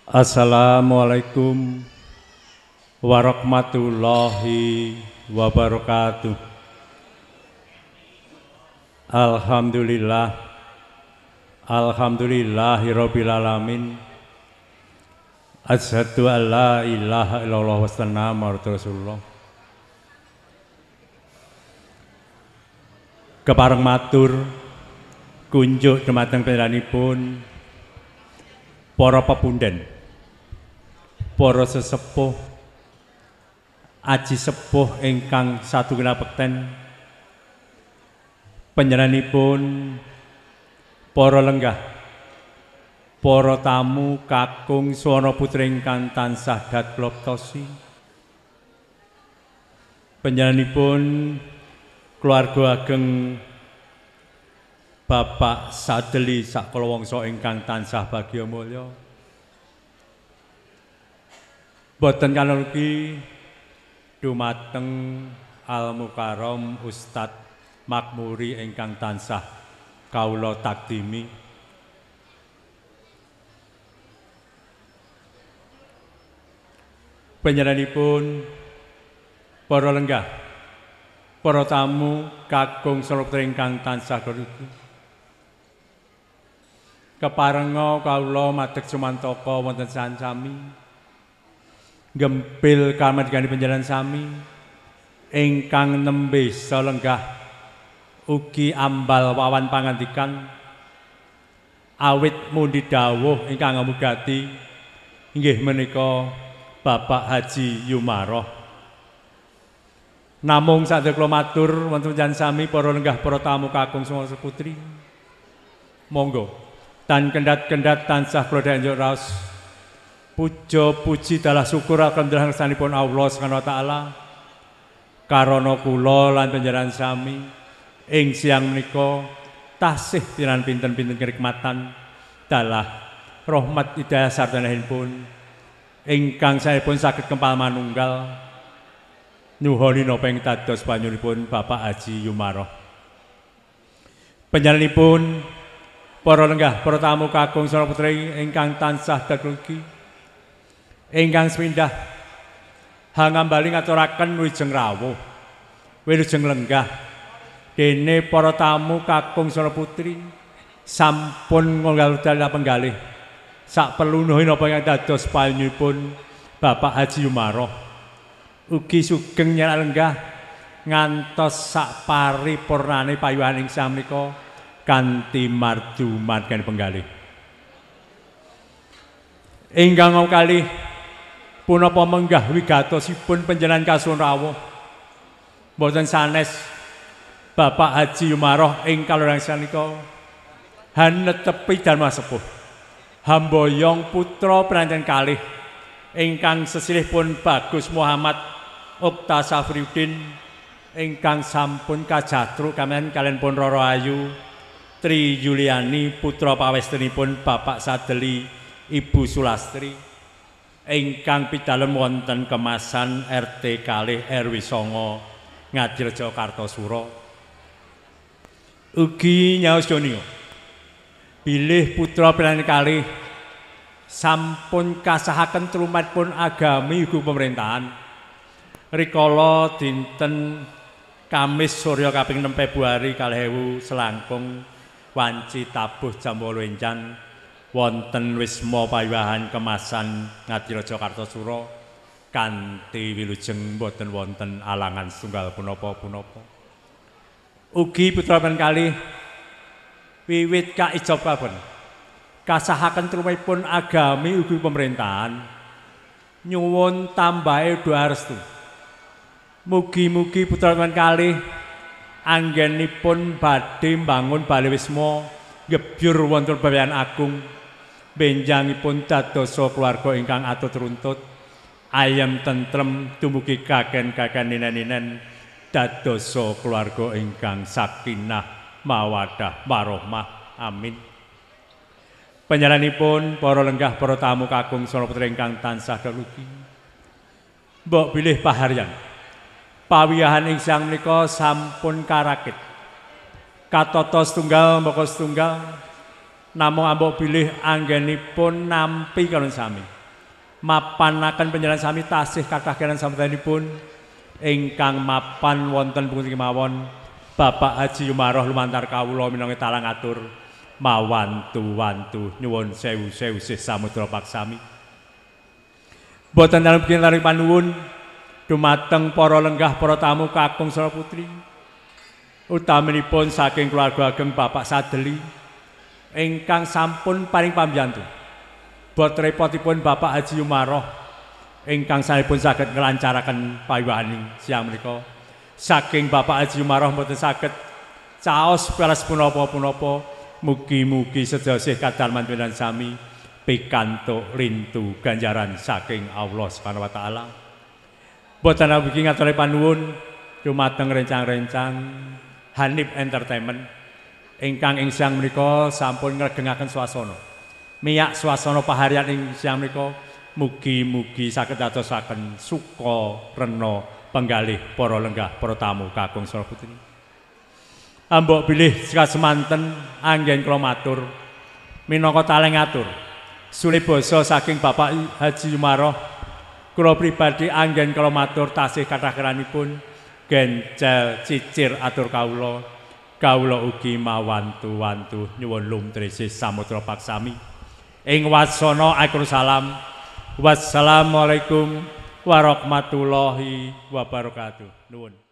Assalamualaikum warahmatullahi wabarakatuh. Alhamdulillah, alhamdulillahirabbil alamin. Asyhadu an la ilaha illallah wa sallallahu alaihi wasallam. Kepareng matur kunjuk dumateng panjenenganipun para pepunden, para sesepuh, aji sepuh ingkang satunggal bekten, panjenenganipun para lenggah, para tamu kakung swana putri ingkang tansah datloptosi, panjenenganipun keluarga ageng Bapak Sadeli sakalawangsa ingkang tansah bagya mulya. Boten kanugi dumateng Al Mukarram Ustadz Makmuri ingkang tansah kawula takdimi. Panjenenganipun para lenggah, para tamu kakung sarta ingkang tansah karugi. Keparenga kawula madheg sumantaka wonten sami gempil kamardikan panjenengan sami ingkang nembe salenggah ugi ambal wawan pangandikan awit mundi dawuh ingkang ngamugati inggih menika Bapak Haji Yumaroh. Namung sadaya kula matur wonten panjenengan sami para lenggah para tamu kakung semua putri. Monggo tan kendat-kendat tansah kula dhenjok raos puja puji dalah syukur akan ngersanipun Allah Subhanahu wa taala karana kula lan panjenengan sami ing siang menika tasih tinan pinten-pinten kenikmatan dalah rahmat hidayah sartanipun ingkang saepun saged kempal manunggal nuhoni napa ing dados panyunipun Bapak Haji Yumaroh. Panjenenganipun para lenggah, para tamu kakung sarta putri ingkang tansah dalugi ingkang sepindah hangambali ngaturaken wilujeng rawuh, wilujeng lenggah dene para tamu kakung sarta putri sampun nggal dalah penggalih sak pelunuhe napa ingkang dados panyunipun Bapak Haji Yumaroh. Ugi sugeng nyerak lenggah ngantos sak paripurnane payuhan ing samika kanthi mardu margan penggalih. Ingkang kalih punapa menggah wigatosipun panjenengan kasuwun rawuh boten sanes Bapak Haji Yumaroh ing kalorang sanika hanetepi dharma sepuh Hamboyong putra pranten kalih ingkang sesilihipun Bagus Muhammad Okta Safriuddin ingkang sampun kajatruk kaliyan pun Roro Ayu Tri Yuliani putra pawestunipun Bapak Sadeli Ibu Sulastri ingkang pidalem wonten kemasan RT kalih RW 9 Ngadirejo Kartosuro. Ugi nyaos donya bilih putra pranten kalih sampun kasahaken trumatipun agami ugi pemerintahan rikala dinten Kamis Surya kaping 6 Februari 2000 selangkung wanci tabuh jam 8 enjang wonten wisma payuhan kemasan Ngadirejo Kartosuro kanthi wilujeng boten wonten alangan setunggal punapa-punapa. Ugi putra pun kalih wiwit kaijabaken kasahaken trumipun agami ugi pemerintahan nyuwun tambahe doa restu. Mugi-mugi putra pun kalih anggenipun badhe mbangun bale wisma gebyur wonten Babayan Agung benjangipun dadosa keluarga ingkang atut runtut ayem tentrem dumugi kaken-kaken ninen-ninen dadosa keluarga ingkang sakinah mawaddah warahmah amin. Panjenenganipun para lenggah para tamu kakung sarta putri ingkang tansah dalugi mbok bilih paharyan pawiyahan ing sang menika sampun karakit katata setunggal moko setunggal namung ambok bilih anggenipun nampi kalon sami mapanaken panjenengan sami tasih kathah kenan sampeyanipun ingkang mapan wonten puniki mawon Bapak Haji Yumaroh lumantar kawula minangka talang atur mawantu-wantu nyuwun sewu-sewu sih samudra paksami. Boten dalem kintaring panuwun dumateng para lenggah para tamu kakung Sora Putri. Utaminipun saking keluarga ageng Bapak Sadeli ingkang sampun paring pambiyantu. Bot repotipun Bapak Haji Yumaroh ingkang sanepun saged nglancaraken pawiwahaning siang menika. Saking Bapak Haji Yumaroh mboten saged caos pelas punapa-punapa. Mugi-mugi sedaya sih kadalem panjenengan sami pikantuk rintu ganjaran saking Allah Subhanahu wa taala. Boten ugi ngaturi panuwun dumateng rencang-rencang Hanif Entertainment ingkang ing siang menika sampun ngregengaken swasana. Miyak swasana paharian ing siang menika mugi-mugi saged dadosaken suka rena penggalih para lenggah para tamu kakung Sora Putri. Ambok bilih semanten anggen kula matur minangka taleng atur sule basa saking Bapak Haji Yumaroh kula pribadi anggen kula matur tasih kathah keranipun gencel cicir atur kawula ugi mawantu-wantu nyuwun lumtrisi samudra paksami ing wasana akhir salam wassalamualaikum warahmatullahi wabarakatuh nuwun.